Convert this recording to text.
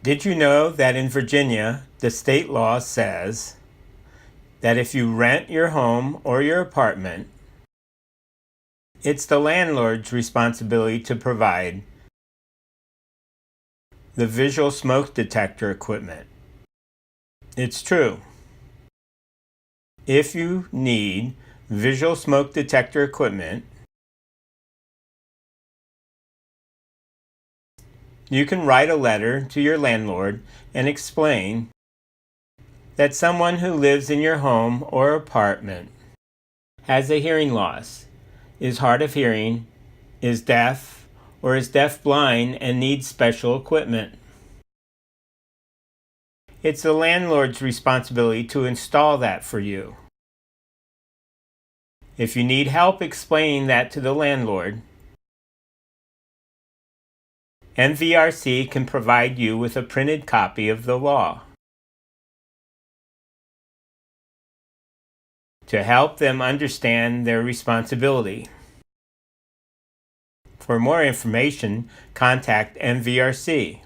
Did you know that in Virginia, the state law says that if you rent your home or your apartment, it's the landlord's responsibility to provide the visual smoke detector equipment? It's true. If you need visual smoke detector equipment, you can write a letter to your landlord and explain that someone who lives in your home or apartment has a hearing loss, is hard of hearing, is deaf, or is deaf-blind and needs special equipment. It's the landlord's responsibility to install that for you. If you need help explaining that to the landlord, NVRC can provide you with a printed copy of the law to help them understand their responsibility. For more information, contact NVRC.